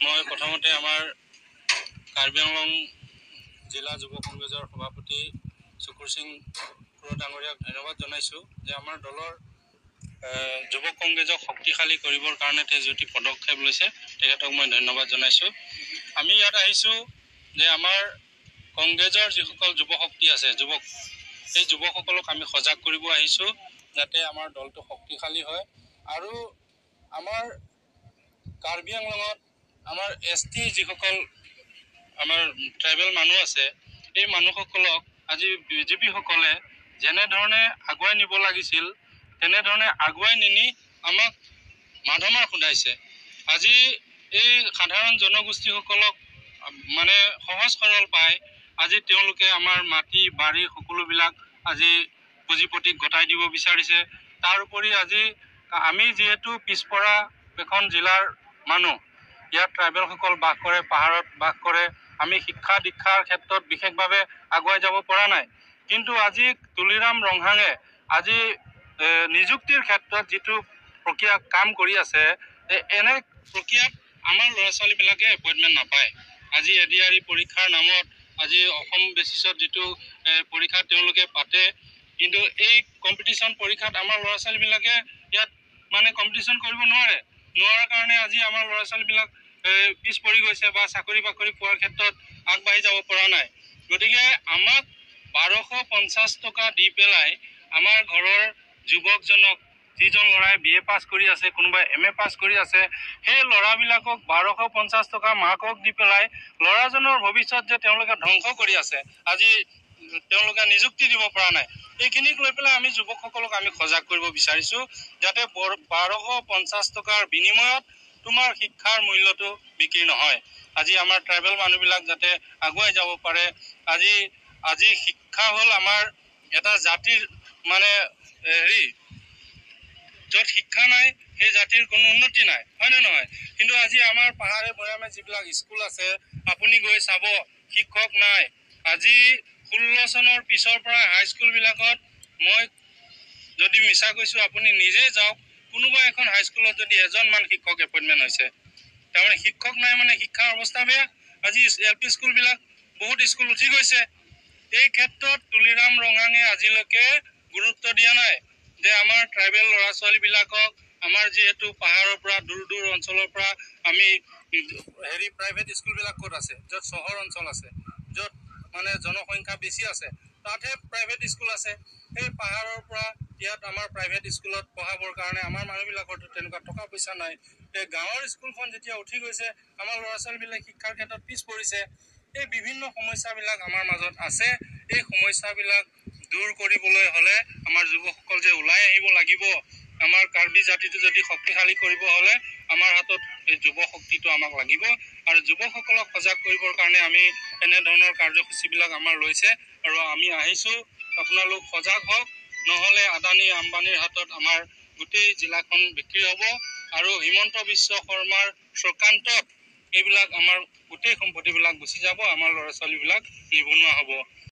মই প্ৰথমতে আমাৰ কাৰ্বি আংলং জিলা যুৱ কংগ্ৰেছৰ সভাপতি চুকুৰ সিং খুড়া ডাঙৰীয়াক ধন্যবাদ জনাইছোঁ যে আমাৰ দলৰ যুৱ কংগ্ৰেছক শক্তিশালী কৰিবৰ কাৰণে তেজুতি পদক্ষেপ লৈছে। তেখেতক মই ধন্যবাদ জনাইছোঁ। আমি ইয়াত আহিছোঁ যে আমাৰ কংগ্ৰেছৰ যিসকল যুৱ শক্তি আছে, এই যুৱকসকলক আমি সজাগ কৰিব আহিছোঁ যাতে আমাৰ দলটো শক্তিশালী হয়। আৰু আমাৰ কাৰ্বি আংলঙত আমাৰ ST যিসকল আমাৰ ট্ৰাইবেল মানুহ আছে, এই মানুহসকলক আজি বিজেপিসকলে যেনেধৰণে আগুৱাই নিব লাগিছিল তেনেধৰণে আগুৱাই নিনি আমাক মাধমাৰ খুন্দাইছে। আজি এই সাধাৰণ জনগোষ্ঠীসকলক মানে সহজ সৰল পায় আজি তেওঁলোকে আমাৰ মাটি বাৰী সকলোবিলাক আজি পুঁজিপতিক গতাই দিব বিচাৰিছে। তাৰ উপৰি আজি আমি যিহেতু পিছপৰা এখন জিলাৰ মানুহ, ইয়াত ট্ৰাইবেলসকল বাস কৰে, পাহাৰত বাস কৰে, আমি শিক্ষা দীক্ষাৰ ক্ষেত্ৰত বিশেষভাৱে আগুৱাই যাব পৰা নাই। কিন্তু আজি তুলিৰাম ৰংহাঙে আজি নিযুক্তিৰ ক্ষেত্ৰত যিটো প্ৰক্ৰিয়া কাম কৰি আছে, এনে প্ৰক্ৰিয়াত আমাৰ ল'ৰা ছোৱালীবিলাকে এপইণ্টমেণ্ট নাপায়। আজি ADRE পৰীক্ষাৰ নামত আজি অসম বেচিছত যিটো পৰীক্ষা তেওঁলোকে পাতে, কিন্তু এই কম্পিটিশ্যন পৰীক্ষাত আমাৰ ল'ৰা ছোৱালীবিলাকে ইয়াত মানে কম্পিটিশ্যন কৰিব নোৱাৰাৰ কাৰণে আজি আমাৰ ল'ৰা ছোৱালীবিলাক পিছ পৰি গৈছে বা চাকৰি বাকৰি পোৱাৰ ক্ষেত্ৰত আগবাঢ়ি যাব পৰা নাই। গতিকে আমাক 1250 টকা দি পেলাই আমাৰ ঘৰৰ যুৱকজনক, যিজন ল'ৰাই BA পাছ কৰি আছে, কোনোবাই MA পাছ কৰি আছে, সেই ল'ৰাবিলাকক 1250 টকা মাকক দি পেলাই ল'ৰাজনৰ ভৱিষ্যত যে তেওঁলোকে ধ্বংস কৰি আছে, আজি তেওঁলোকে নিযুক্তি দিব পৰা নাই। এইখিনিক লৈ পেলাই আমি যুৱকসকলক আমি সজাগ কৰিব বিচাৰিছোঁ যাতে 1250 টকাৰ বিনিময়ত তোমাৰ শিক্ষাৰ মূল্যটো বিক্ৰী নহয়। আজি আমাৰ ট্ৰাইবেল মানুহবিলাক যাতে আগুৱাই যাব পাৰে। আজি শিক্ষা হ'ল আমাৰ এটা জাতিৰ মানে য'ত শিক্ষা নাই সেই জাতিৰ কোনো উন্নতি নাই, হয় নে নহয়? কিন্তু আজি আমাৰ পাহাৰে ভৈয়ামে যিবিলাক স্কুল আছে, আপুনি গৈ চাব শিক্ষক নাই। আজি 16 চনৰ পিছৰ পৰা হাইস্কুলবিলাকত, মই যদি মিছা কৈছোঁ আপুনি নিজে যাওক, কোনোবা এখন হাইস্কুলত যদি এজনমান শিক্ষক এপইণ্টমেণ্ট হৈছে, তাৰমানে শিক্ষক নাই মানে শিক্ষাৰ অৱস্থা বেয়া। আজি LP স্কুলবিলাক বহুত স্কুল উঠি গৈছে। এই ক্ষেত্ৰত তুলিৰাম ৰঙাঙে আজিলৈকে গুৰুত্ব দিয়া নাই যে আমাৰ ট্ৰাইবেল ল'ৰা ছোৱালীবিলাকক, আমাৰ যিহেতু পাহাৰৰ পৰা দূৰ অঞ্চলৰ পৰা আমি প্ৰাইভেট স্কুলবিলাক ক'ত আছে, য'ত চহৰ অঞ্চল আছে, য'ত মানে জনসংখ্যা বেছি আছে, তাতহে প্ৰাইভেট স্কুল আছে। সেই পাহাৰৰ পৰা ইয়াত আমাৰ প্ৰাইভেট স্কুলত পঢ়াবৰ কাৰণে আমাৰ মানুহবিলাকৰ তেনেকুৱা টকা পইচা নাই। গাঁৱৰ স্কুলখন যেতিয়া উঠি গৈছে, আমাৰ ল'ৰা ছোৱালীবিলাক শিক্ষাৰ ক্ষেত্ৰত পিছ পৰিছে। এই বিভিন্ন সমস্যাবিলাক আমাৰ মাজত আছে। এই সমস্যাবিলাক দূৰ কৰিবলৈ হ'লে আমাৰ যুৱকসকল যে ওলাই আহিব লাগিব। আমাৰ কাৰ্বি জাতিটো যদি শক্তিশালী কৰিব হ'লে আমাৰ হাতত এই যুৱ শক্তিটো আমাক লাগিব। আৰু যুৱকসকলক সজাগ কৰিবৰ কাৰণে আমি এনেধৰণৰ কাৰ্যসূচীবিলাক আমাৰ লৈছে আৰু আমি আহিছোঁ। আপোনালোক সজাগ হওক, নহ'লে আদানী আম্বানীৰ হাতত আমাৰ গোটেই জিলাখন বিক্ৰী হ'ব আৰু হিমন্ত বিশ্ব শৰ্মাৰ চক্ৰান্তত এইবিলাক আমাৰ গোটেই সম্পত্তিবিলাক গুচি যাব, আমাৰ ল'ৰা ছোৱালীবিলাক নিবনুৱা হ'ব।